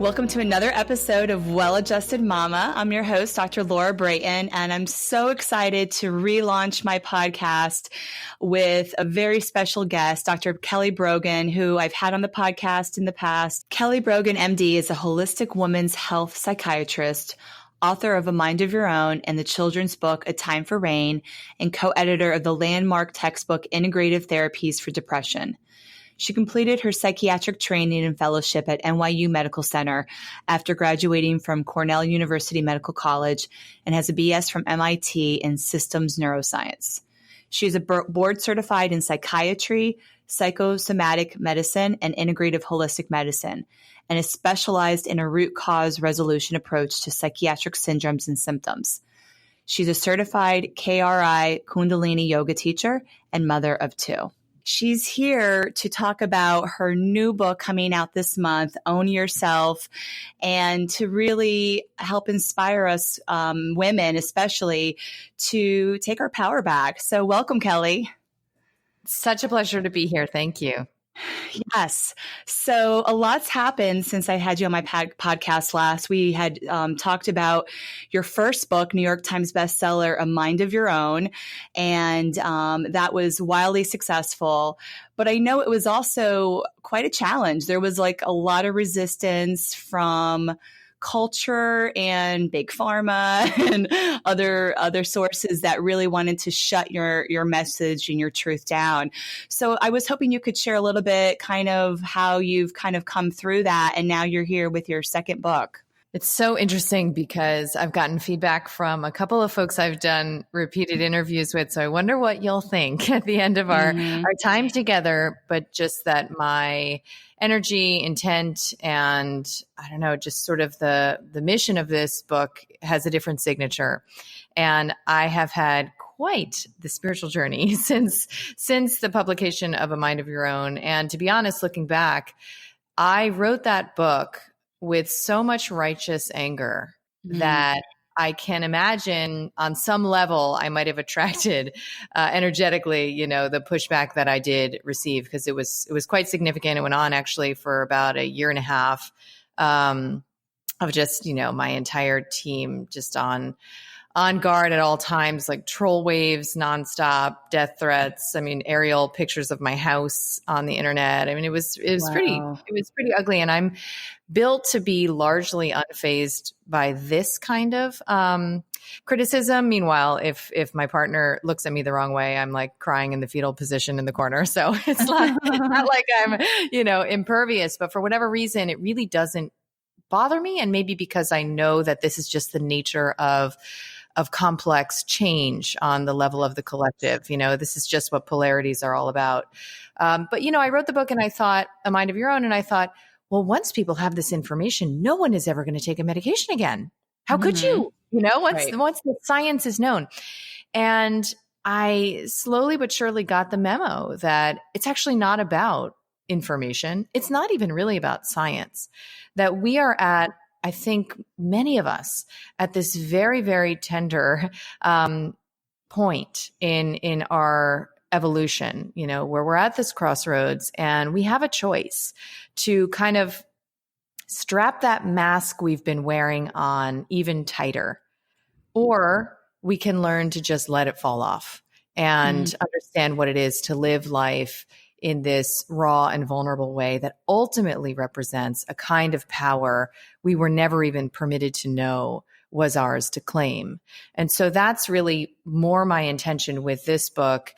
Welcome to another episode of Well-Adjusted Mama. I'm your host, Dr. Laura Brayton, and I'm so excited to relaunch my podcast with a very special guest, Dr. Kelly Brogan, who I've had on the podcast in the past. Kelly Brogan, MD, is a holistic women's health psychiatrist, author of A Mind of Your Own and the children's book, A Time for Rain, and co-editor of the landmark textbook, Integrative Therapies for Depression. She completed her psychiatric training and fellowship at NYU Medical Center after graduating from Cornell University Medical College and has a BS from M.I.T. in Systems Neuroscience. She is board certified in psychiatry, psychosomatic medicine, and integrative holistic medicine, and is specialized in a root cause resolution approach to psychiatric syndromes and symptoms. She's a certified KRI Kundalini Yoga teacher and mother of two. She's here to talk about her new book coming out this month, Own Yourself, and to really help inspire us, women especially, to take our power back. So welcome, Kelly. Such a pleasure to be here. Thank you. Yes. So a lot's happened since I had you on my podcast last. We had talked about your first book, New York Times bestseller, A Mind of Your Own. And that was wildly successful. But I know it was also quite a challenge. There was like a lot of resistance from culture and big pharma and other sources that really wanted to shut your message and your truth down. So I was hoping you could share a little bit kind of how you've kind of come through that. And now you're here with your second book. It's so interesting because I've gotten feedback from a couple of folks I've done repeated interviews with. So I wonder what you'll think at the end of our time together, but just that my energy, intent, and I don't know, just sort of the mission of this book has a different signature. And I have had quite the spiritual journey since the publication of A Mind of Your Own. And to be honest, looking back, I wrote that book with so much righteous anger that I can imagine on some level I might have attracted energetically, the pushback that I did receive, because it was quite significant. It went on actually for about a year and a half of just, my entire team just on guard at all times, like troll waves nonstop, death threats. I mean, aerial pictures of my house on the internet. I mean, it was pretty ugly. And I'm built to be largely unfazed by this kind of criticism. Meanwhile, if my partner looks at me the wrong way, I'm like crying in the fetal position in the corner. So it's not like I'm, impervious, but for whatever reason, it really doesn't bother me. And maybe because I know that this is just the nature of complex change on the level of the collective. This is just what polarities are all about. But I wrote the book and I thought, A Mind of Your Own. And I thought, well, once people have this information, no one is ever going to take a medication again. How could you? Once the science is known. And I slowly but surely got the memo that it's actually not about information. It's not even really about science, that we are at, I think many of us, at this very, very tender point in our evolution, where we're at this crossroads and we have a choice to kind of strap that mask we've been wearing on even tighter, or we can learn to just let it fall off and understand what it is to live life in this raw and vulnerable way that ultimately represents a kind of power we were never even permitted to know was ours to claim. And so that's really more my intention with this book,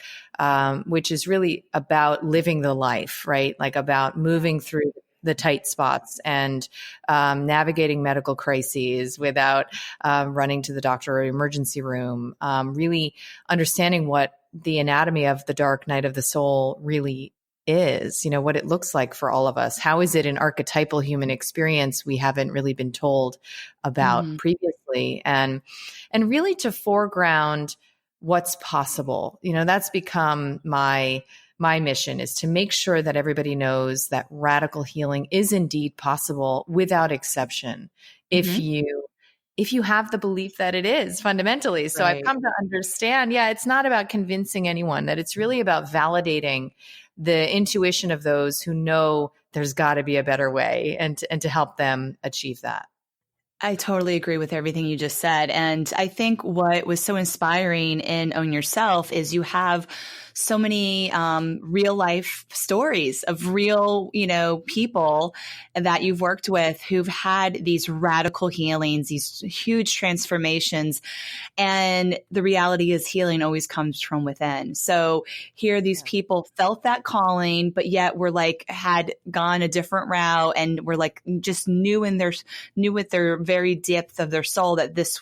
which is really about living the life, right? Like about moving through the tight spots and navigating medical crises without running to the doctor or emergency room, really understanding what the anatomy of the dark night of the soul really is, what it looks like for all of us. How is it an archetypal human experience we haven't really been told about previously? And really to foreground what's possible. That's become my mission, is to make sure that everybody knows that radical healing is indeed possible without exception. If you have the belief that it is fundamentally. So I've come to understand, it's not about convincing anyone, that it's really about validating the intuition of those who know there's got to be a better way, and to help them achieve that. I totally agree with everything you just said. And I think what was so inspiring in Own Yourself is you have so many real life stories of real, people that you've worked with who've had these radical healings, these huge transformations. And the reality is healing always comes from within. So here, these people felt that calling, but yet were had gone a different route, and were just knew with their very depth of their soul that the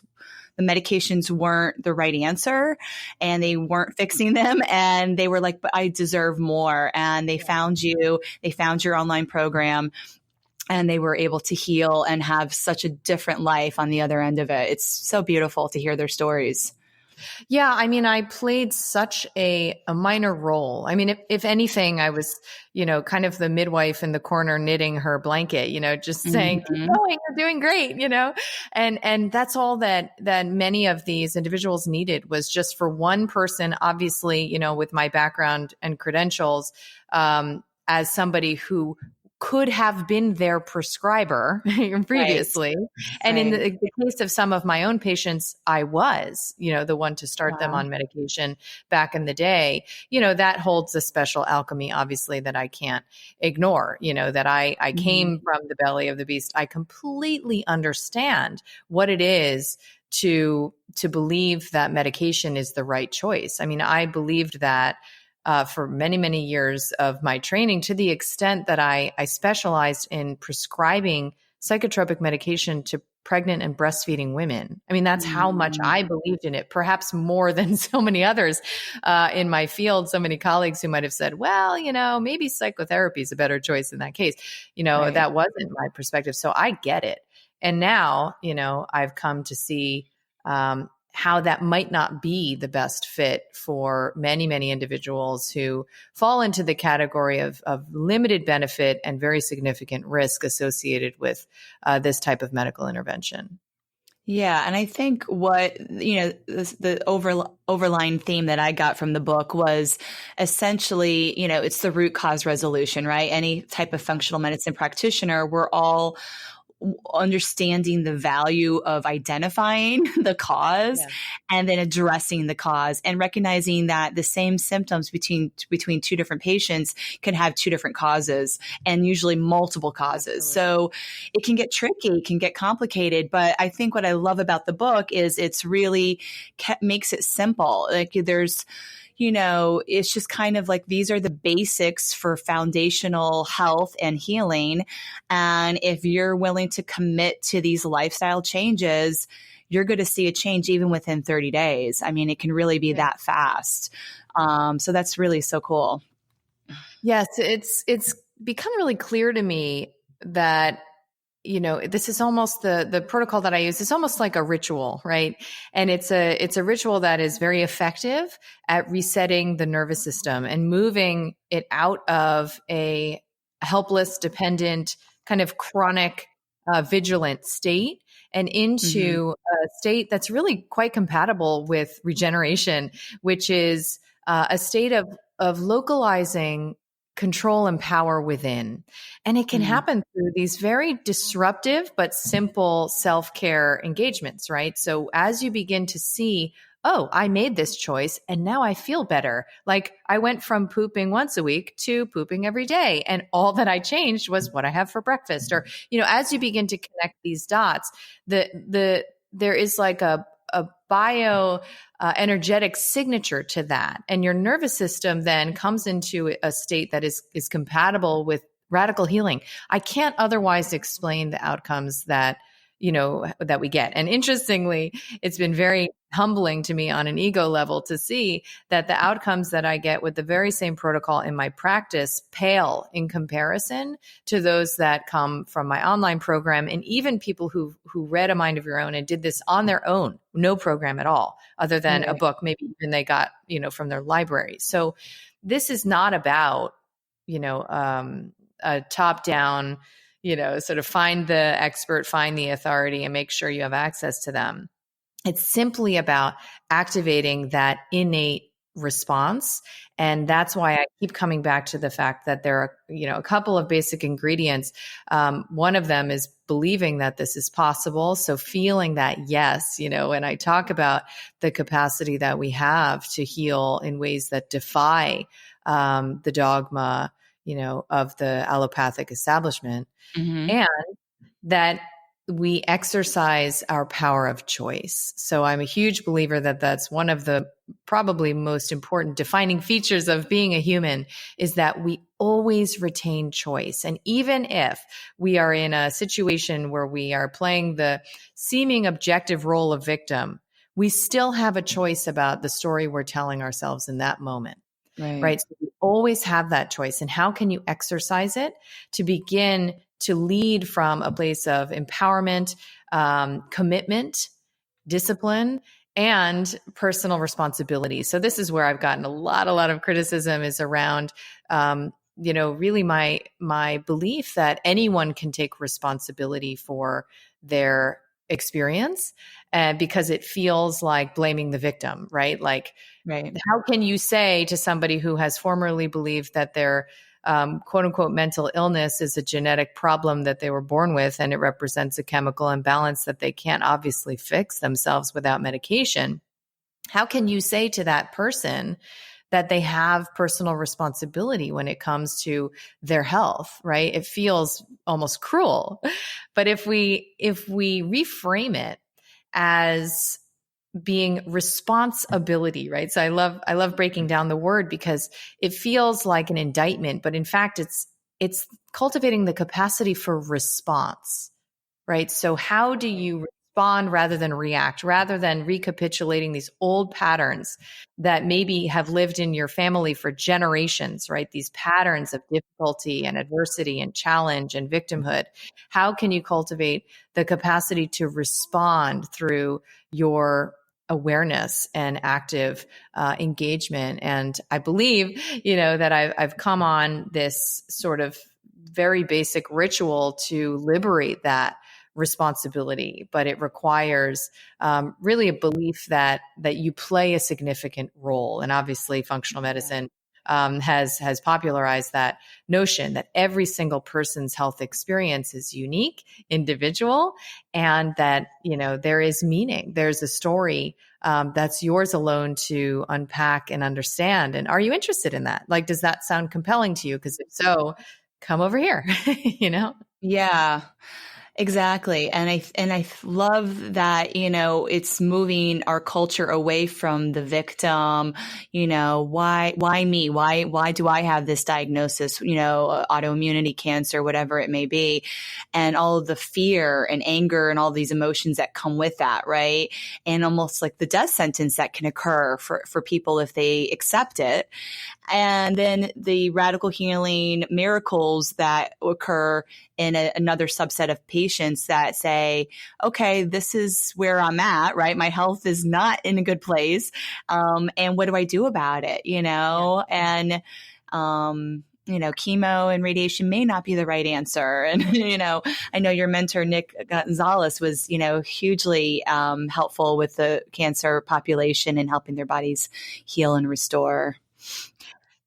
medications weren't the right answer, and they weren't fixing them. And they were like, but I deserve more. And they found you, they found your online program, and they were able to heal and have such a different life on the other end of it. It's so beautiful to hear their stories. Yeah. I mean, I played such a minor role. I mean, if anything, I was, kind of the midwife in the corner knitting her blanket, just saying, keep going, you're doing great, and that's all that many of these individuals needed, was just for one person, obviously, with my background and credentials, as somebody who could have been their prescriber previously. Right. And in the case of some of my own patients, I was, the one to start them on medication back in the day. That holds a special alchemy, obviously, that I can't ignore, that I came from the belly of the beast. I completely understand what it is to believe that medication is the right choice. I mean, I believed that for many, many years of my training, to the extent that I specialized in prescribing psychotropic medication to pregnant and breastfeeding women. I mean, that's how much I believed in it, perhaps more than so many others in my field, so many colleagues who might have said, well, maybe psychotherapy is a better choice in that case. That wasn't my perspective. So I get it. And now, I've come to see how that might not be the best fit for many, many individuals who fall into the category of limited benefit and very significant risk associated with this type of medical intervention. Yeah. And I think what, the overlying theme that I got from the book was essentially, it's the root cause resolution, right? Any type of functional medicine practitioner, we're all understanding the value of identifying the cause and then addressing the cause, and recognizing that the same symptoms between two different patients can have two different causes, and usually multiple causes. Absolutely. So it can get tricky, it can get complicated. But I think what I love about the book is it's really makes it simple. There's, it's just kind of these are the basics for foundational health and healing. And if you're willing to commit to these lifestyle changes, you're going to see a change even within 30 days. I mean, it can really be that fast. So that's really so cool. Yes, it's become really clear to me that this is almost the protocol that I use. It's almost like a ritual, right? And it's a ritual that is very effective at resetting the nervous system and moving it out of a helpless, dependent, kind of chronic, vigilant state and into a state that's really quite compatible with regeneration, which is a state of localizing control and power within. And it can happen through these very disruptive but simple self-care engagements, right? So as you begin to see, oh, I made this choice and now I feel better. Like I went from pooping once a week to pooping every day. And all that I changed was what I have for breakfast. Or, as you begin to connect these dots, there is like a bio energetic signature to that. And your nervous system then comes into a state that is compatible with radical healing. I can't otherwise explain the outcomes that we get. And interestingly, it's been very humbling to me on an ego level to see that the outcomes that I get with the very same protocol in my practice pale in comparison to those that come from my online program, and even people who read A Mind of Your Own and did this on their own, no program at all, other than a book, maybe even they got, from their library. So this is not about, a top-down, sort of find the expert, find the authority, and make sure you have access to them. It's simply about activating that innate response. And that's why I keep coming back to the fact that there are, a couple of basic ingredients. One of them is believing that this is possible. So feeling that, yes, when I talk about the capacity that we have to heal in ways that defy the dogma, of the allopathic establishment, and that we exercise our power of choice. So I'm a huge believer that that's one of the probably most important defining features of being a human, is that we always retain choice. And even if we are in a situation where we are playing the seeming objective role of victim, we still have a choice about the story we're telling ourselves in that moment. Right. So we always have that choice. And how can you exercise it to begin to lead from a place of empowerment, commitment, discipline, and personal responsibility? So this is where I've gotten a lot of criticism, is around, really my belief that anyone can take responsibility for their experience, because it feels like blaming the victim, right? Like, how can you say to somebody who has formerly believed that their quote unquote mental illness is a genetic problem that they were born with, and it represents a chemical imbalance that they can't obviously fix themselves without medication? How can you say to that person that they have personal responsibility when it comes to their health, right? It feels almost cruel. But if we reframe it as being responsibility, right? So I love breaking down the word, because it feels like an indictment, but in fact, it's cultivating the capacity for response, right? So how do you respond rather than react, rather than recapitulating these old patterns that maybe have lived in your family for generations, right? These patterns of difficulty and adversity and challenge and victimhood. How can you cultivate the capacity to respond through your awareness and active engagement? And I believe, that I've come on this sort of very basic ritual to liberate that responsibility, but it requires really a belief that you play a significant role. And obviously, functional medicine has popularized that notion that every single person's health experience is unique, individual, and that there is meaning. There's a story that's yours alone to unpack and understand. And are you interested in that? Like, does that sound compelling to you? Because if so, come over here. Yeah. Exactly. And I love that, it's moving our culture away from the victim, why me? Why do I have this diagnosis, autoimmunity, cancer, whatever it may be, and all of the fear and anger and all these emotions that come with that, right? And almost like the death sentence that can occur for people if they accept it. And then the radical healing miracles that occur in another subset of patients that say, okay, this is where I'm at, right? My health is not in a good place. And what do I do about it? And, chemo and radiation may not be the right answer. And, I know your mentor, Nick Gonzalez, was, hugely helpful with the cancer population and helping their bodies heal and restore.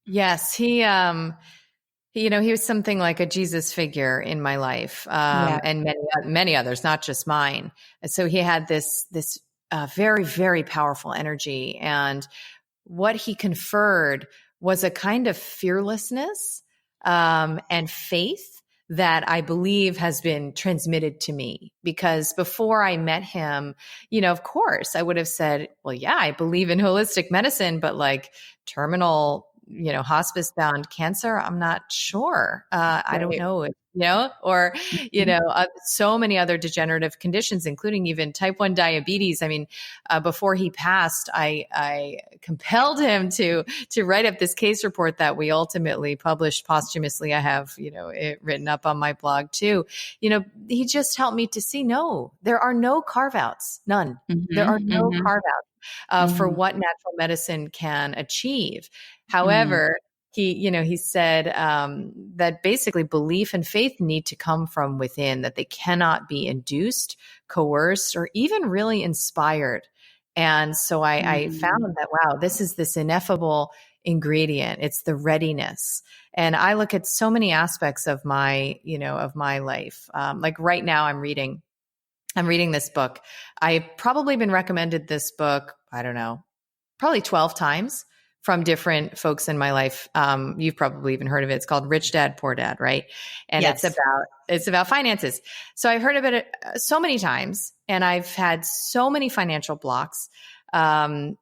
Yes, he was something like a Jesus figure in my life, and many others, not just mine. And so he had this very, very powerful energy, and what he conferred was a kind of fearlessness and faith that I believe has been transmitted to me. Because before I met him, of course, I would have said, well, yeah, I believe in holistic medicine, but like terminal, hospice bound cancer, I'm not sure. I don't know, or, so many other degenerative conditions, including even type 1 diabetes. I mean, before he passed, I compelled him to write up this case report that we ultimately published posthumously. I have, it written up on my blog too. He just helped me to see, no, there are no carve outs, none. There are no carve outs for what natural medicine can achieve. However, he said that basically belief and faith need to come from within, that they cannot be induced, coerced, or even really inspired. And so I found that, wow, this is this ineffable ingredient. It's the readiness. And I look at so many aspects of my, of my life. Like right now I'm reading this book. I've probably been recommended this book, I don't know, probably 12 times from different folks in my life. You've probably even heard of it. It's called Rich Dad, Poor Dad, right? And yes. it's about finances. So I've heard of it so many times, and I've had so many financial blocks, that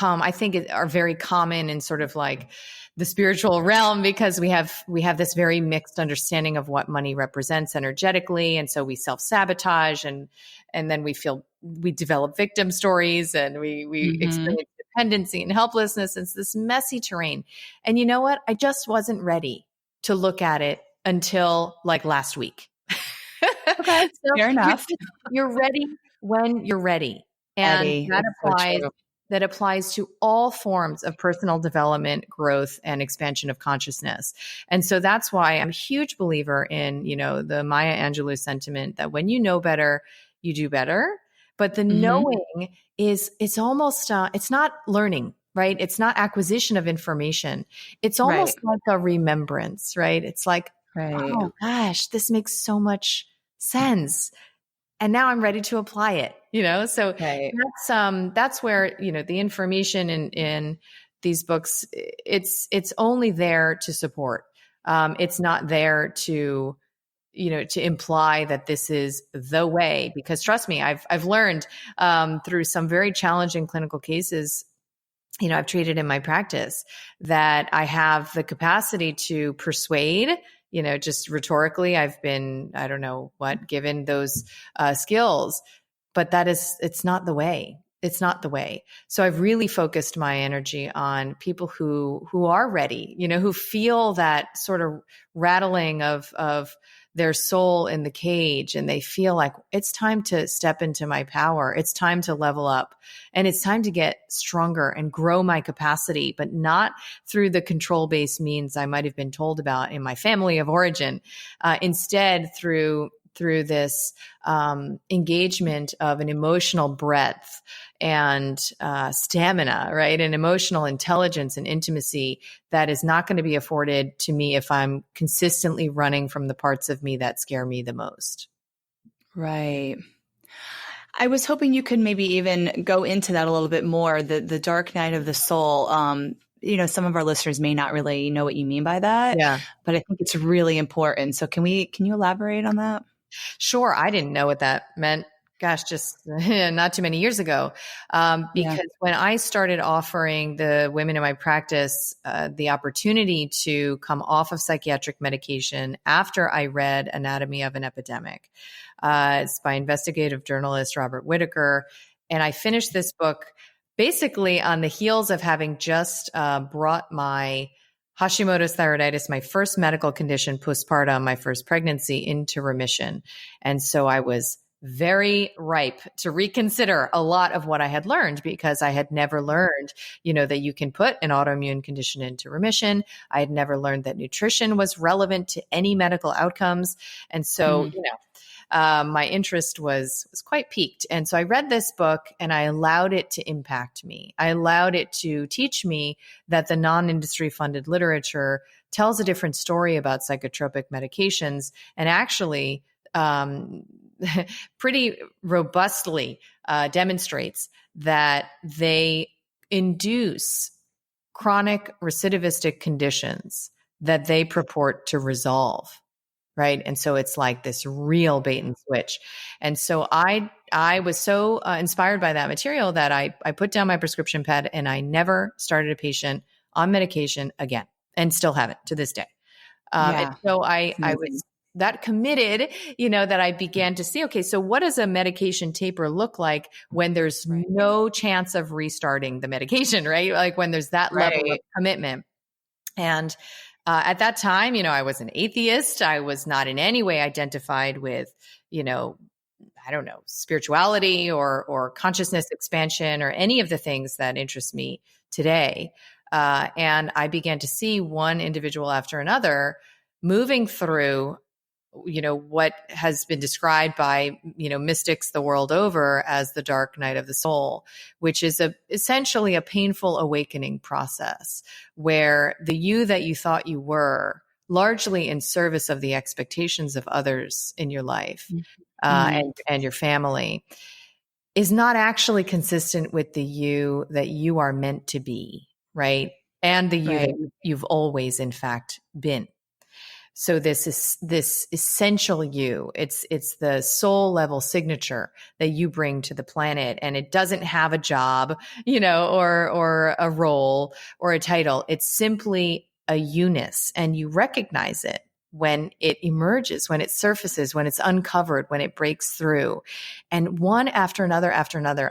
I think are very common in sort of like the spiritual realm, because we have this very mixed understanding of what money represents energetically. And so we self-sabotage and then we develop victim stories, and we experience dependency and helplessness. It's this messy terrain. And you know what? I just wasn't ready to look at it until like last week. Okay, so fair enough. You're ready when you're ready. And that applies to all forms of personal development, growth, and expansion of consciousness. And so that's why I'm a huge believer in, the Maya Angelou sentiment that when you know better, you do better. But the knowing it's almost, it's not learning, right? It's not acquisition of information. It's almost like a remembrance, right? It's like, oh gosh, this makes so much sense. And now I'm ready to apply it, So that's where, the information in these books, it's only there to support. It's not there to imply that this is the way, because trust me, I've learned through some very challenging clinical cases, I've treated in my practice, that I have the capacity to persuade. Just rhetorically, I've been, I don't know what, given those skills, but it's not the way. It's not the way. So I've really focused my energy on people who are ready, who feel that sort of rattling of their soul in the cage, and they feel like it's time to step into my power. It's time to level up, and it's time to get stronger and grow my capacity, but not through the control-based means I might have been told about in my family of origin. Instead, through this engagement of an emotional breadth and stamina, right? And emotional intelligence and intimacy that is not going to be afforded to me if I'm consistently running from the parts of me that scare me the most. Right. I was hoping you could maybe even go into that a little bit more, the dark night of the soul. Some of our listeners may not really know what you mean by that, but I think it's really important. So can you elaborate on that? Sure. I didn't know what that meant. Gosh, just not too many years ago. Because when I started offering the women in my practice the opportunity to come off of psychiatric medication after I read Anatomy of an Epidemic, it's by investigative journalist Robert Whitaker. And I finished this book basically on the heels of having just brought my Hashimoto's thyroiditis, my first medical condition postpartum, my first pregnancy, into remission. And so I was very ripe to reconsider a lot of what I had learned, because I had never learned, that you can put an autoimmune condition into remission. I had never learned that nutrition was relevant to any medical outcomes. And so, my interest was quite piqued. And so I read this book and I allowed it to impact me. I allowed it to teach me that the non-industry funded literature tells a different story about psychotropic medications, and actually pretty robustly demonstrates that they induce chronic recidivistic conditions that they purport to resolve. Right. And so it's like this real bait and switch. And so I was so inspired by that material that I put down my prescription pad and I never started a patient on medication again, and still haven't to this day. And so I was that committed, that I began to see, okay, so what does a medication taper look like when there's no chance of restarting the medication, right? Like when there's that level of commitment. And at that time, I was an atheist. I was not in any way identified with, spirituality or consciousness expansion or any of the things that interest me today. And I began to see one individual after another moving through what has been described by, mystics the world over as the dark night of the soul, which is essentially a painful awakening process where the you that you thought you were, largely in service of the expectations of others in your life, and your family, is not actually consistent with the you that you are meant to be, right? And the you that you've always, in fact, been. So this essential you, it's the soul level signature that you bring to the planet, and it doesn't have a job, or a role or a title. It's simply a you-ness, and you recognize it when it emerges, when it surfaces, when it's uncovered, when it breaks through. And one after another,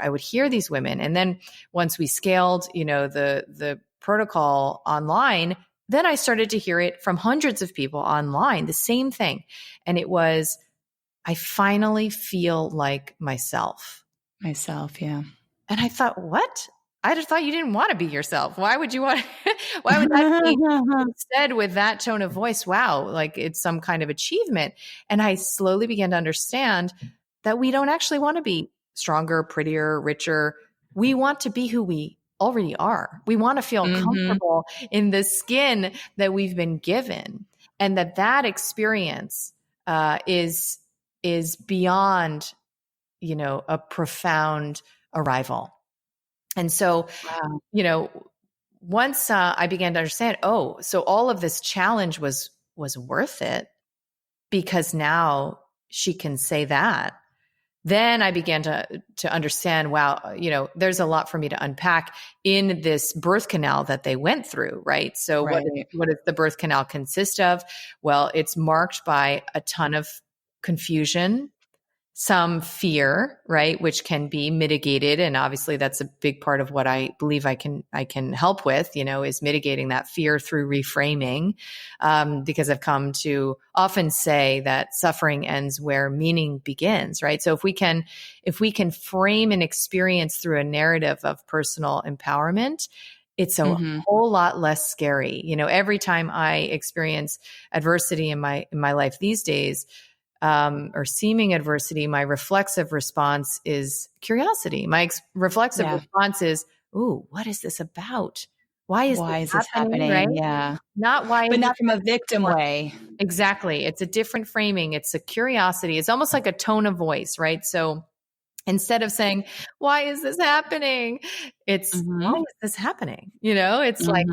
I would hear these women. And then once we scaled, the protocol online, then I started to hear it from hundreds of people online, the same thing. And it was, I finally feel like myself. Myself, yeah. And I thought, what? I just thought you didn't want to be yourself. Why would you want why would that be said with that tone of voice? Wow, like it's some kind of achievement. And I slowly began to understand that we don't actually want to be stronger, prettier, richer. We want to be who we already are. We want to feel comfortable in the skin that we've been given, and that experience is beyond, a profound arrival. And so, once I began to understand, so all of this challenge was worth it because now she can say that. Then I began to understand, wow, there's a lot for me to unpack in this birth canal that they went through, right? So what does the birth canal consist of? Well, it's marked by a ton of confusion, some fear, right, which can be mitigated. And obviously that's a big part of what I believe I can help with, is mitigating that fear through reframing. Because I've come to often say that suffering ends where meaning begins, right? So if we can frame an experience through a narrative of personal empowerment, it's a whole lot less scary. Every time I experience adversity in my life these days, or seeming adversity, my reflexive response is curiosity. My reflexive response is, ooh, what is this about? Why is this happening? Right? Yeah. Not why, but not from a victim way. Exactly. It's a different framing. It's a curiosity. It's almost like a tone of voice, right? So instead of saying, why is this happening? It's, why is this happening? It's like,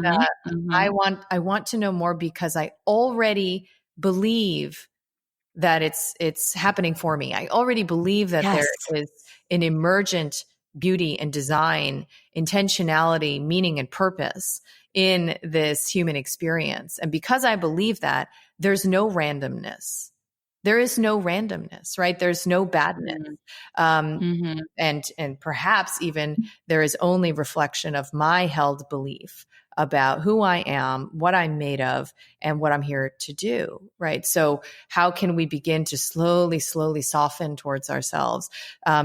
I want to know more because I already believe that it's happening for me. I already believe that there is an emergent beauty and design, intentionality, meaning, and purpose in this human experience. And because I believe that, there's no randomness. There is no randomness, right? There's no badness. And perhaps even there is only reflection of my held belief about who I am, what I'm made of, and what I'm here to do, right? So how can we begin to slowly soften towards ourselves,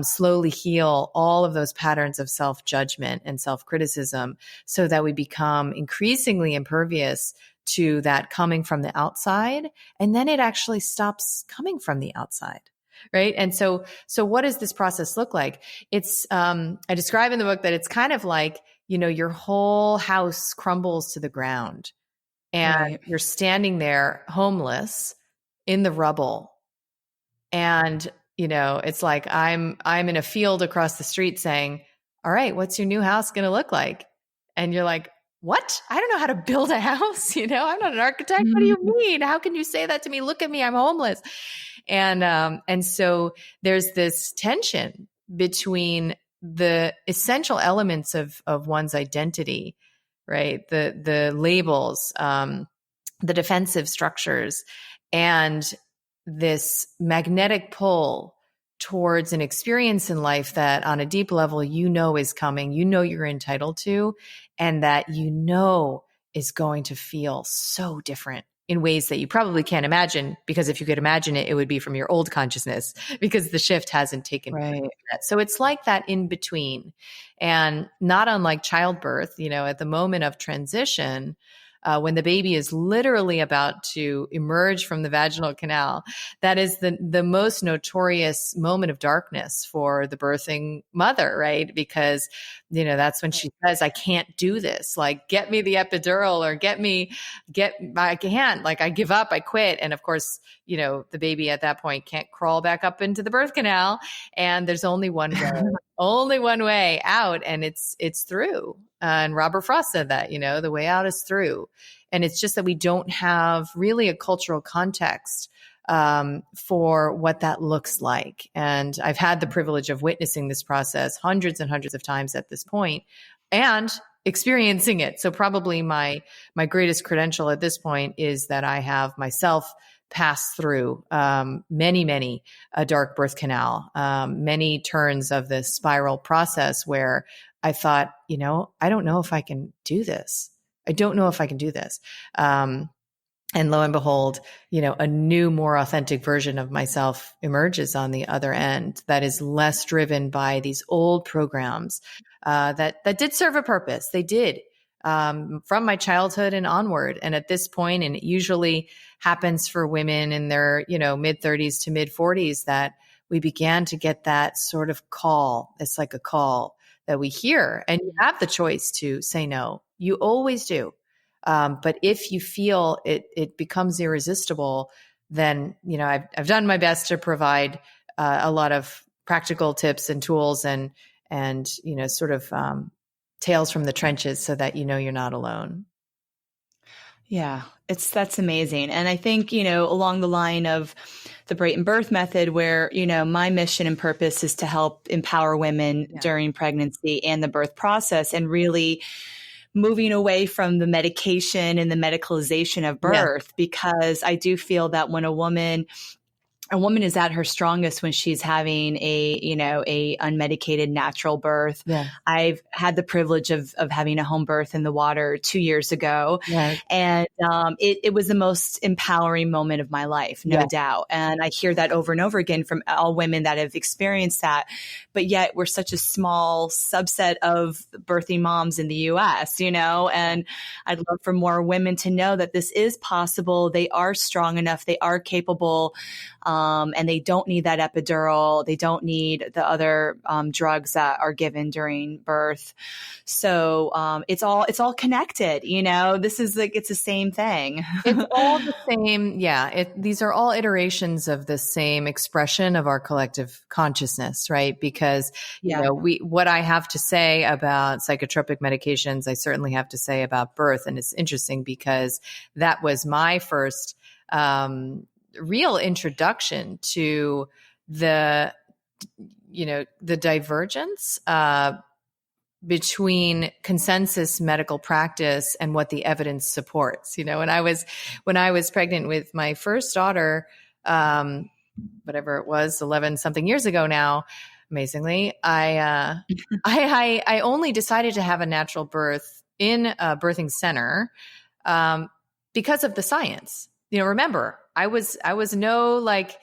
slowly heal all of those patterns of self-judgment and self-criticism so that we become increasingly impervious to that coming from the outside, and then it actually stops coming from the outside. Right. And so what does this process look like? It's, I describe in the book that it's kind of like, your whole house crumbles to the ground and you're standing there homeless in the rubble. And, it's like, I'm in a field across the street saying, all right, what's your new house going to look like? And you're like, what? I don't know how to build a house. I'm not an architect. What do you mean? How can you say that to me? Look at me. I'm homeless. And so there's this tension between the essential elements of one's identity, right? The labels, the defensive structures, and this magnetic pull towards an experience in life that on a deep level, is coming, you're entitled to, and that is going to feel so different in ways that you probably can't imagine, because if you could imagine it, it would be from your old consciousness because the shift hasn't taken place yet. So it's like that in between, and not unlike childbirth, at the moment of transition, when the baby is literally about to emerge from the vaginal canal, that is the most notorious moment of darkness for the birthing mother, right? Because, that's when she says, I can't do this. Like, get me the epidural, or I can't, like, I give up, I quit. And of course, the baby at that point can't crawl back up into the birth canal. And there's only one way, only one way out. And it's through. And Robert Frost said that, the way out is through. And it's just that we don't have really a cultural context for what that looks like. And I've had the privilege of witnessing this process hundreds and hundreds of times at this point and experiencing it. So probably my greatest credential at this point is that I have myself passed through many a dark birth canal, many turns of this spiral process where I thought, I don't know if I can do this. I don't know if I can do this. And lo and behold, a new, more authentic version of myself emerges on the other end that is less driven by these old programs that did serve a purpose. They did from my childhood and onward. And at this point, and it usually happens for women in their mid 30s to mid 40s, that we began to get that sort of call. It's like a call that we hear, and you have the choice to say no. You always do. But if you feel it becomes irresistible, then, I've done my best to provide a lot of practical tips and tools and sort of tales from the trenches so that, you're not alone. Yeah, that's amazing. And I think, along the line of the Brayton birth method, where, my mission and purpose is to help empower women during pregnancy and the birth process, and really moving away from the medication and the medicalization of birth, because I do feel that when a woman is at her strongest when she's having a unmedicated natural birth. Yeah. I've had the privilege of having a home birth in the water 2 years ago. Right. And it was the most empowering moment of my life, no doubt. And I hear that over and over again from all women that have experienced that. But yet we're such a small subset of birthing moms in the US, and I'd love for more women to know that this is possible. They are strong enough. They are capable. And they don't need that epidural. They don't need the other drugs that are given during birth. So it's all connected. This is like, it's the same thing. It's all the same. Yeah. These are all iterations of the same expression of our collective consciousness, right? Because what I have to say about psychotropic medications, I certainly have to say about birth. And it's interesting because that was my first real introduction to the divergence between consensus medical practice and what the evidence supports. When I was pregnant with my first daughter, whatever it was, 11 something years ago now, amazingly, I only decided to have a natural birth in a birthing center because of the science. Remember, I was no like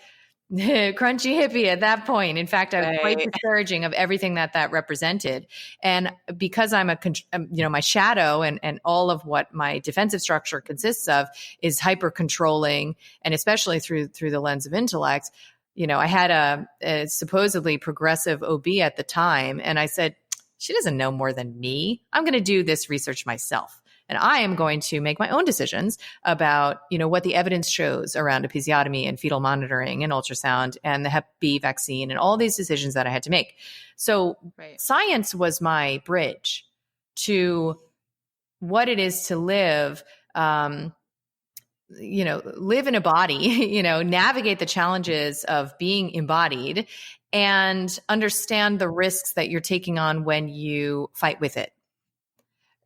crunchy hippie at that point. In fact, I was quite discouraging of everything that represented. And because I'm my shadow and all of what my defensive structure consists of is hyper controlling, and especially through the lens of intellect. I had a supposedly progressive OB at the time, and I said, she doesn't know more than me. I'm going to do this research myself. And I am going to make my own decisions about, what the evidence shows around episiotomy and fetal monitoring and ultrasound and the Hep B vaccine and all these decisions that I had to make. So science was my bridge to what it is to live, live in a body, navigate the challenges of being embodied and understand the risks that you're taking on when you fight with it.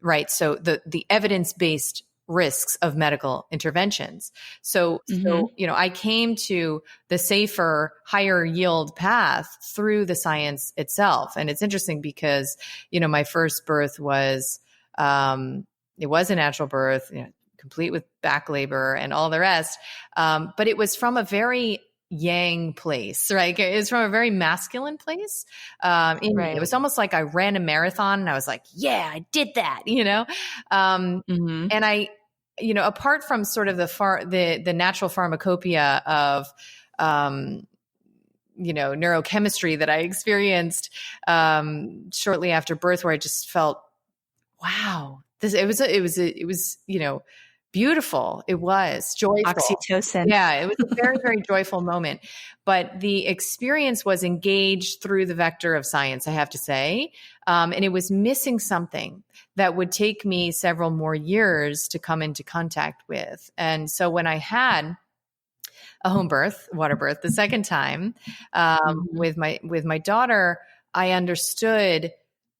Right. So the evidence-based risks of medical interventions. So, I came to the safer, higher yield path through the science itself. And it's interesting because, my first birth was, it was a natural birth, complete with back labor and all the rest. But it was from a very yang place, right? It was from a very masculine place. It was almost like I ran a marathon and I was like, yeah, I did that, And apart from sort of the natural pharmacopoeia of, neurochemistry that I experienced shortly after birth, where I just felt, wow, it was beautiful. It was joyful. Oxytocin. Yeah, it was a very, very joyful moment. But the experience was engaged through the vector of science, I have to say. And it was missing something that would take me several more years to come into contact with. And so when I had a home birth, water birth, the second time with my daughter, I understood,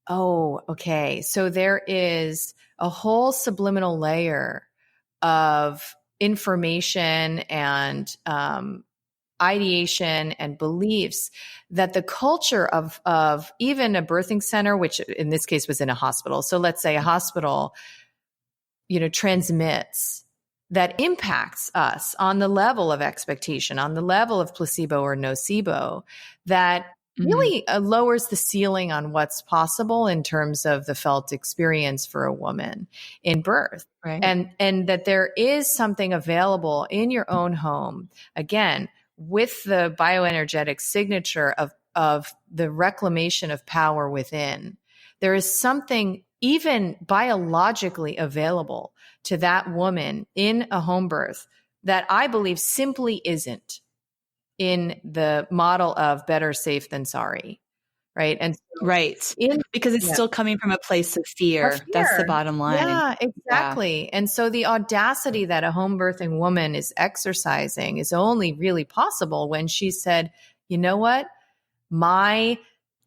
oh, okay, so there is a whole subliminal layer of information and ideation and beliefs that the culture of even a birthing center, which in this case was in a hospital. So let's say a hospital, transmits, that impacts us on the level of expectation, on the level of placebo or nocebo, that really lowers the ceiling on what's possible in terms of the felt experience for a woman in birth. Right. And that there is something available in your own home, again, with the bioenergetic signature of the reclamation of power within. There is something even biologically available to that woman in a home birth that I believe simply isn't in the model of better safe than sorry. Right. And so because it's still coming from a place of fear. That's the bottom line. Yeah, exactly. Yeah. And so the audacity that a home birthing woman is exercising is only really possible when she said, you know what? My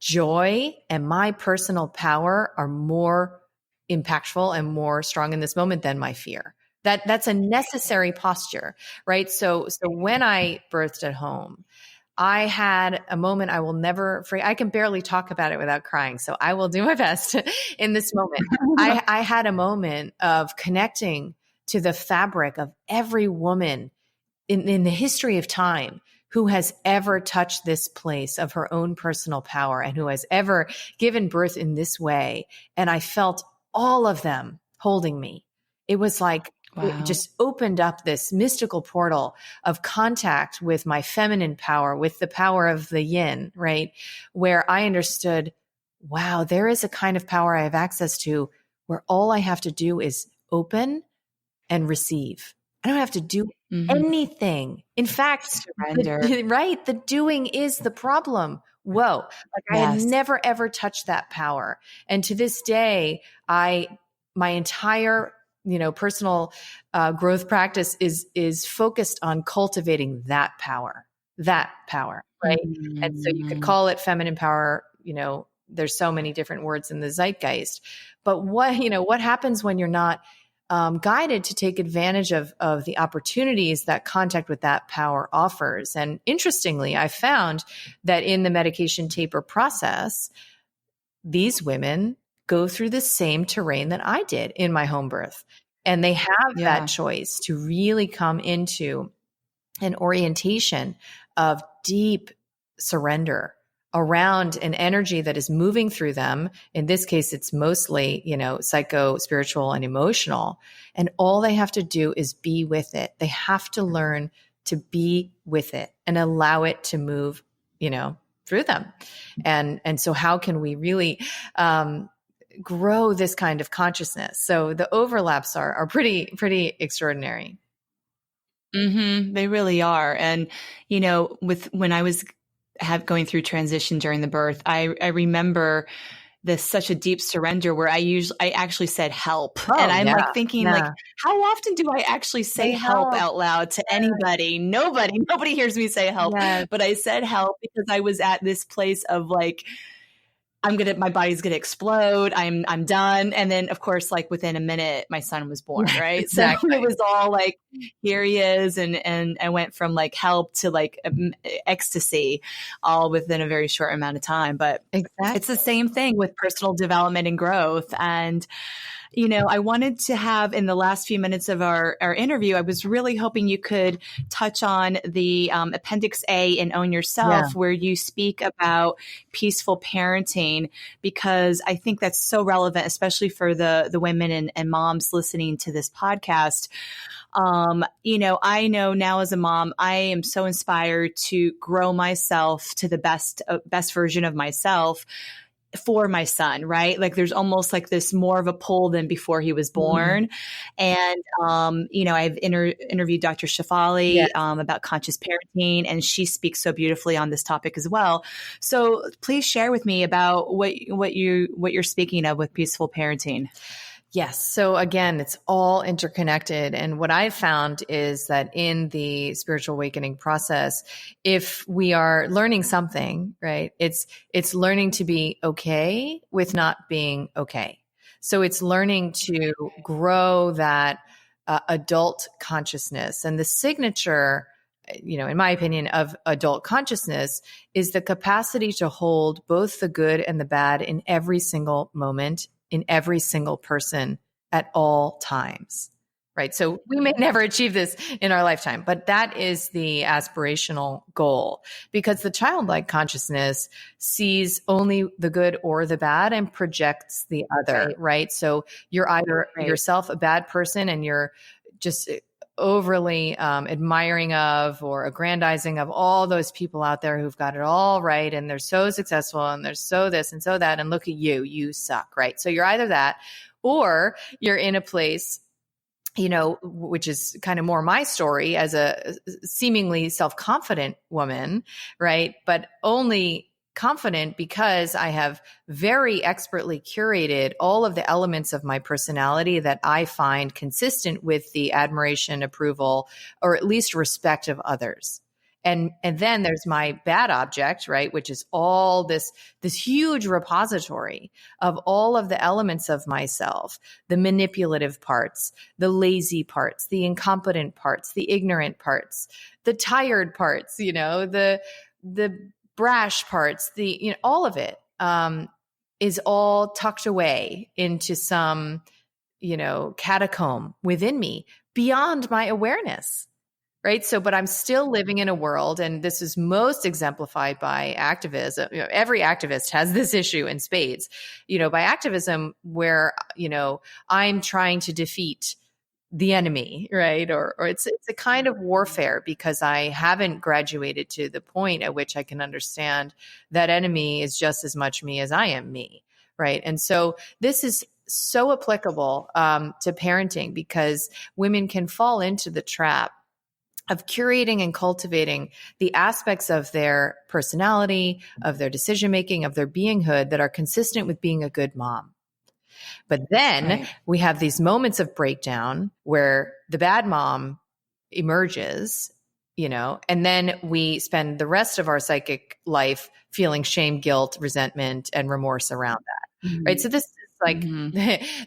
joy and my personal power are more impactful and more strong in this moment than my fear. That's a necessary posture, right? So when I birthed at home, I had a moment I will never forget. I can barely talk about it without crying, so I will do my best in this moment. I had a moment of connecting to the fabric of every woman in the history of time who has ever touched this place of her own personal power and who has ever given birth in this way. And I felt all of them holding me. It was like, it just opened up this mystical portal of contact with my feminine power, with the power of the yin, right? Where I understood, wow, there is a kind of power I have access to where all I have to do is open and receive. I don't have to do anything. In fact, surrender. The doing is the problem. Whoa. I had never, ever touched that power. And to this day, my entire, personal growth practice is focused on cultivating that power, right? And so you could call it feminine power, there's so many different words in the zeitgeist, but what happens when you're not guided to take advantage of the opportunities that contact with that power offers? And interestingly, I found that in the medication taper process, these women go through the same terrain that I did in my home birth. And they have that choice to really come into an orientation of deep surrender around an energy that is moving through them. In this case, it's mostly, psycho, spiritual, and emotional. And all they have to do is be with it. They have to learn to be with it and allow it to move, through them. And so how can we really grow this kind of consciousness? So the overlaps are pretty extraordinary. They really are. And, when I was going through transition during the birth, I remember such a deep surrender where I actually said help. And I'm thinking how often do I actually say help out loud to anybody? Nobody hears me say help, but I said help because I was at this place of my body's going to explode. I'm done. And then of course, within a minute, my son was born. Right. Exactly. So it was all here he is. And I went from help to ecstasy all within a very short amount of time. But it's the same thing with personal development and growth. And, I wanted to have in the last few minutes of our interview, I was really hoping you could touch on the Appendix A in Own Yourself, where you speak about peaceful parenting, because I think that's so relevant, especially for the women and moms listening to this podcast. I know now as a mom, I am so inspired to grow myself to the best version of myself for my son, right? Like there's almost like this more of a pull than before he was born. And, I've interviewed Dr. Shafali about conscious parenting, and she speaks so beautifully on this topic as well. So please share with me about what you're speaking of with peaceful parenting. Yes. So again, it's all interconnected. And what I've found is that in the spiritual awakening process, if we are learning something, right, it's learning to be okay with not being okay. So it's learning to grow that adult consciousness. And the signature, in my opinion, of adult consciousness is the capacity to hold both the good and the bad in every single moment, in every single person at all times, right? So we may never achieve this in our lifetime, but that is the aspirational goal, because the childlike consciousness sees only the good or the bad and projects the other, right? So you're either yourself a bad person and you're just overly admiring of or aggrandizing of all those people out there who've got it all right and they're so successful and they're so this and so that, and look at you suck, right? So you're either that, or you're in a place, which is kind of more my story as a seemingly self-confident woman, right? But only confident because I have very expertly curated all of the elements of my personality that I find consistent with the admiration, approval, or at least respect of others. And then there's my bad object, right? Which is all this huge repository of all of the elements of myself, the manipulative parts, the lazy parts, the incompetent parts, the ignorant parts, the tired parts, the brash parts, all of it is all tucked away into some, catacomb within me beyond my awareness, right? So, but I'm still living in a world, and this is most exemplified by activism. Every activist has this issue in spades, by activism where, I'm trying to defeat the enemy, right? Or it's a kind of warfare because I haven't graduated to the point at which I can understand that enemy is just as much me as I am me, right? And so this is so applicable to parenting, because women can fall into the trap of curating and cultivating the aspects of their personality, of their decision-making, of their beinghood that are consistent with being a good mom. But then we have these moments of breakdown where the bad mom emerges, and then we spend the rest of our psychic life feeling shame, guilt, resentment, and remorse around that, right? So this is like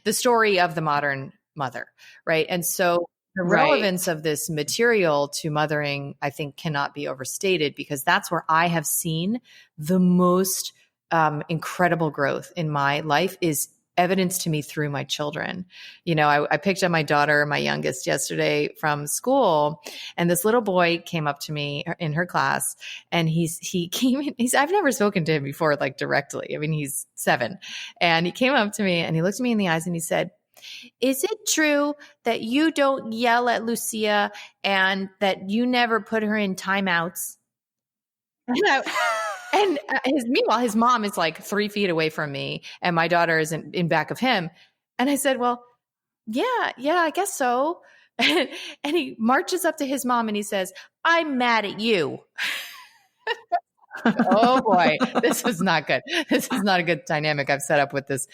the story of the modern mother, right? And so the relevance of this material to mothering, I think, cannot be overstated, because that's where I have seen the most incredible growth in my life is evidence to me through my children. I picked up my daughter, my youngest, yesterday from school, and this little boy came up to me in her class, and he came in, I've never spoken to him before, like directly. I mean, he's 7, and he came up to me and he looked me in the eyes and he said, "Is it true that you don't yell at Lucia and that you never put her in timeouts?" And meanwhile, his mom is like 3 feet away from me, and my daughter is in back of him. And I said, "Well, yeah, I guess so." And he marches up to his mom and he says, "I'm mad at you." Oh boy, this was not good. This is not a good dynamic I've set up with this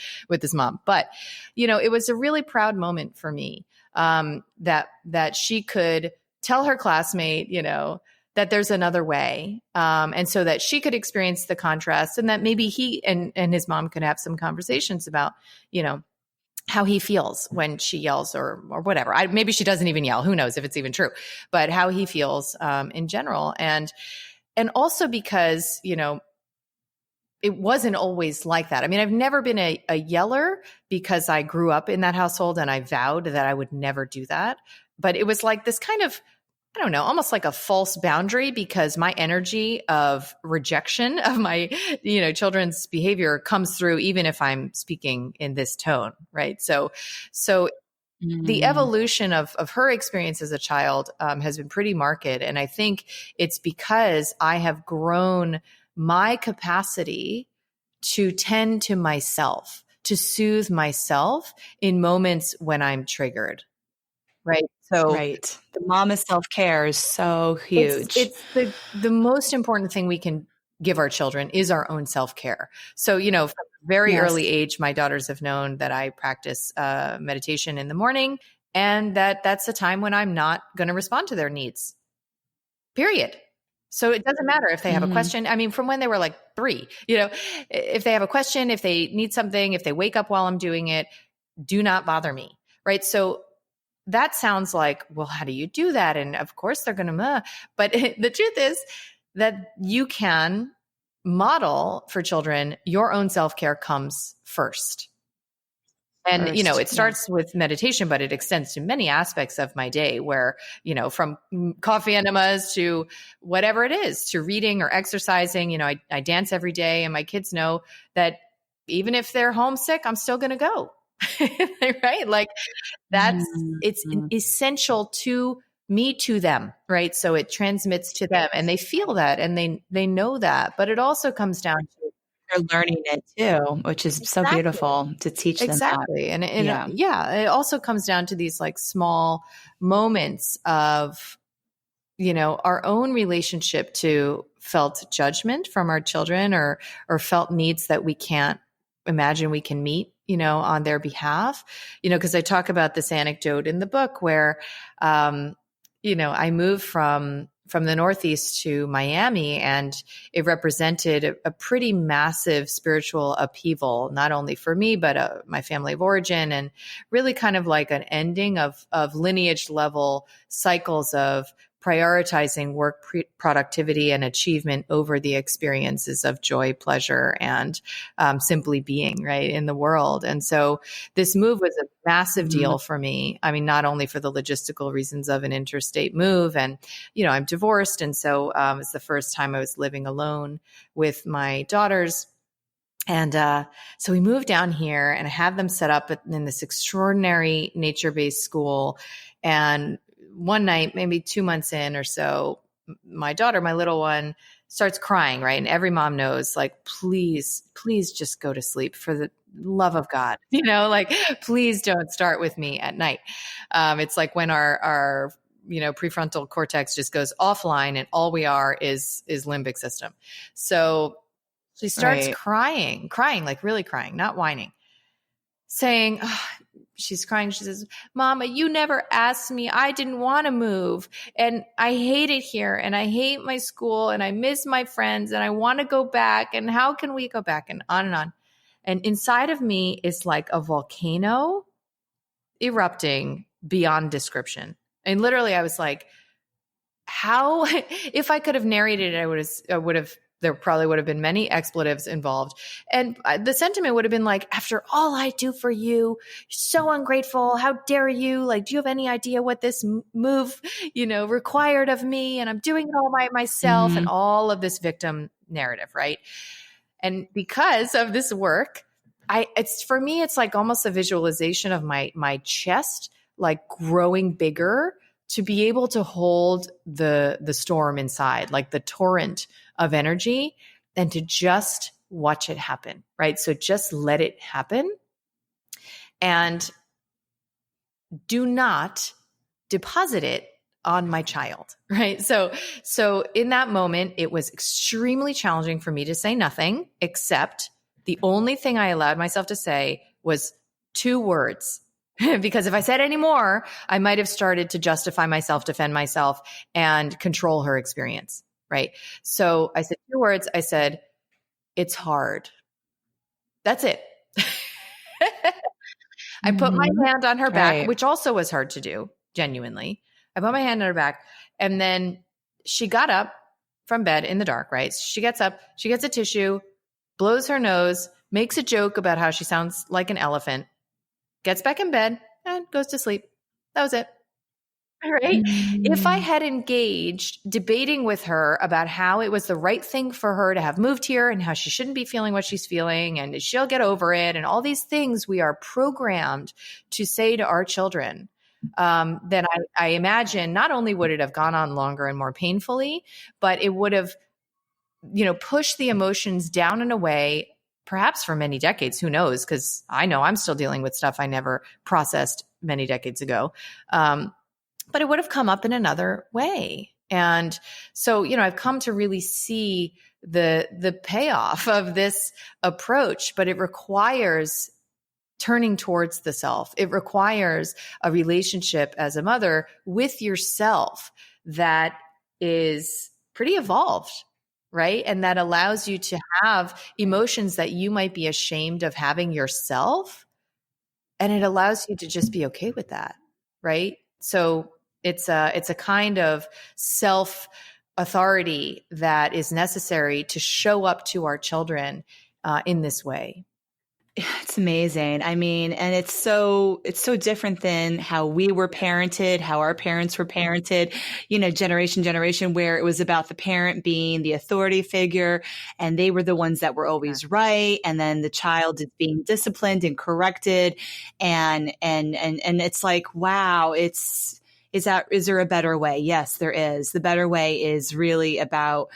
mom. But, it was a really proud moment for me that she could tell her classmate, that there's another way. And so that she could experience the contrast, and that maybe he and his mom could have some conversations about, how he feels when she yells or whatever. Maybe she doesn't even yell. Who knows if it's even true, but how he feels in general. And also because, it wasn't always like that. I mean, I've never been a yeller because I grew up in that household and I vowed that I would never do that. But it was like this kind of, I don't know, almost like a false boundary, because my energy of rejection of my, children's behavior comes through even if I'm speaking in this tone, right? So the evolution of her experience as a child has been pretty marked. And I think it's because I have grown my capacity to tend to myself, to soothe myself in moments when I'm triggered. Right. So right. The mama self-care is so huge. It's the most important thing we can give our children is our own self-care. So, from a very early age, my daughters have known that I practice meditation in the morning, and that's a time when I'm not going to respond to their needs, period. So it doesn't matter if they have a question. I mean, from when they were like 3, if they have a question, if they need something, if they wake up while I'm doing it, do not bother me. Right. So that sounds like, well, how do you do that? And of course they're going to, but the truth is that you can model for children, your own self-care comes first. And, it starts with meditation, but it extends to many aspects of my day where, from coffee enemas to whatever it is, to reading or exercising. I dance every day, and my kids know that even if they're homesick, I'm still going to go. Right? Like it's essential to me, to them. Right. So it transmits to them and they feel that and they know that, but it also comes down to they're learning it too, which is so beautiful to teach them. Exactly. And it also comes down to these like small moments of, our own relationship to felt judgment from our children or felt needs that we can't imagine we can meet, on their behalf, because I talk about this anecdote in the book where, I moved from the Northeast to Miami, and it represented a pretty massive spiritual upheaval, not only for me, but my family of origin, and really kind of like an ending of lineage level cycles of prioritizing work productivity and achievement over the experiences of joy, pleasure, and simply being right in the world. And so this move was a massive deal for me. I mean, not only for the logistical reasons of an interstate move, and, I'm divorced. And so it's the first time I was living alone with my daughters. And so we moved down here, and I had them set up in this extraordinary nature-based school. And one night, maybe 2 months in or so, my daughter, my little one, starts crying, right? And every mom knows, like, please just go to sleep for the love of God, please don't start with me at night. It's like when our prefrontal cortex just goes offline and all we are is limbic system. So she starts crying, like really crying, not whining, saying, she's crying. She says, Mama, you never asked me. I didn't want to move. And I hate it here. And I hate my school. And I miss my friends. And I want to go back. And how can we go back? And on and on. And inside of me is like a volcano erupting beyond description. And literally I was like, how, if I could have narrated it, I would have, there probably would have been many expletives involved. And the sentiment would have been like, after all I do for you, so ungrateful. How dare you? Like, do you have any idea what this move, required of me? And I'm doing it all by myself and all of this victim narrative. Right. And because of this work, for me, it's like almost a visualization of my chest, like growing bigger to be able to hold the storm inside, like the torrent of energy, and to just watch it happen, right? So just let it happen and do not deposit it on my child, right? So in that moment, it was extremely challenging for me to say nothing, except the only thing I allowed myself to say was 2 words. Because if I said any more, I might have started to justify myself, defend myself, and control her experience, right? So I said 2 words. I said, it's hard. That's it. I put my hand on her back, which also was hard to do, genuinely. I put my hand on her back, and then she got up from bed in the dark, right? She gets up, she gets a tissue, blows her nose, makes a joke about how she sounds like an elephant, gets back in bed, and goes to sleep. That was it. All right. If I had engaged debating with her about how it was the right thing for her to have moved here and how she shouldn't be feeling what she's feeling and she'll get over it and all these things we are programmed to say to our children, then I imagine not only would it have gone on longer and more painfully, but it would have, pushed the emotions down and away, perhaps for many decades. Who knows? Because I know I'm still dealing with stuff I never processed many decades ago. But it would have come up in another way. And so, I've come to really see the payoff of this approach, but it requires turning towards the self. It requires a relationship as a mother with yourself that is pretty evolved, right? And that allows you to have emotions that you might be ashamed of having yourself. And it allows you to just be okay with that, right? So it's a kind of self authority that is necessary to show up to our children in this way. It's amazing. I mean, and it's so different than how we were parented, how our parents were parented, generation, where it was about the parent being the authority figure and they were the ones that were always right. And then the child is being disciplined and corrected. And it's like, wow, is there a better way? Yes, there is. The better way is really about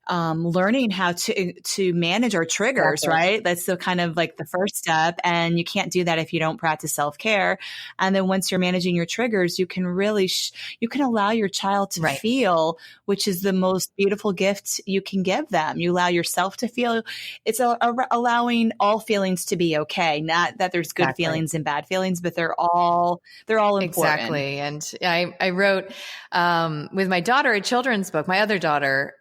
learning how to manage our triggers, exactly. Right? That's the kind of like the first step. And you can't do that if you don't practice self-care. And then once you're managing your triggers, you can really, you can allow your child to right. feel, which is the most beautiful gift you can give them. You allow yourself to feel. It's allowing all feelings to be okay. Not that there's good exactly. feelings and bad feelings, but they're all important. Exactly. And I wrote, with my daughter, a children's book, my other daughter,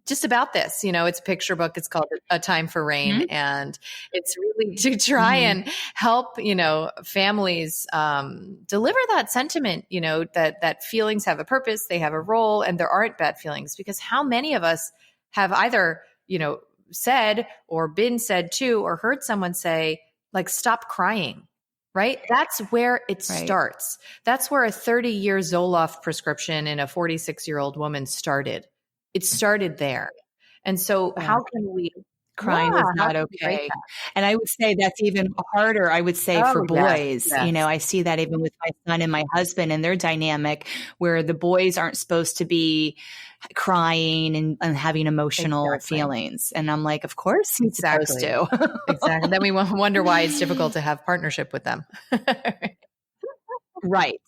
just about this, it's a picture book. It's called A Time for Rain. Mm-hmm. And it's really to try mm-hmm. and help, families, deliver that sentiment, that feelings have a purpose, they have a role, and there aren't bad feelings. Because how many of us have either, said or been said to, or heard someone say, like, stop crying, right? That's where it right. starts. That's where a 30-year Zoloft prescription in a 46-year-old woman started. It started there. And so how can we crying was not okay. And I would say that's even harder, I would say, for boys. Yes. I see that even with my son and my husband and their dynamic, where the boys aren't supposed to be crying and having emotional exactly. feelings. And I'm like, of course he's exactly. supposed to. Exactly. Then we wonder why it's difficult to have partnership with them. Right.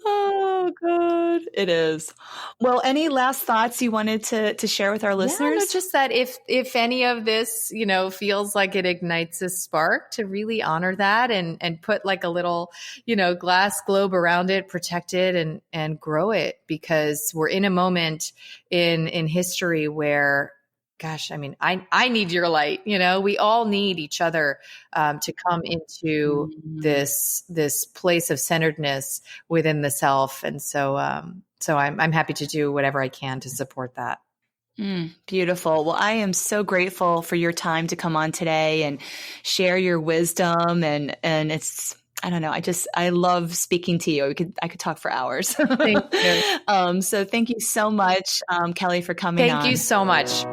Oh, God. It is. Well, any last thoughts you wanted to share with our listeners? Yeah, no, just that if any of this, feels like it ignites a spark, to really honor that and put like a little, glass globe around it, protect it and grow it, because we're in a moment in history where, gosh, I mean, I need your light. We all need each other to come into this place of centeredness within the self. And so I'm happy to do whatever I can to support that. Beautiful. Well, I am so grateful for your time to come on today and share your wisdom. And it's, I don't know. I love speaking to you. I could talk for hours. Thank you. So thank you so much, Kelly, for coming on. Thank you so much.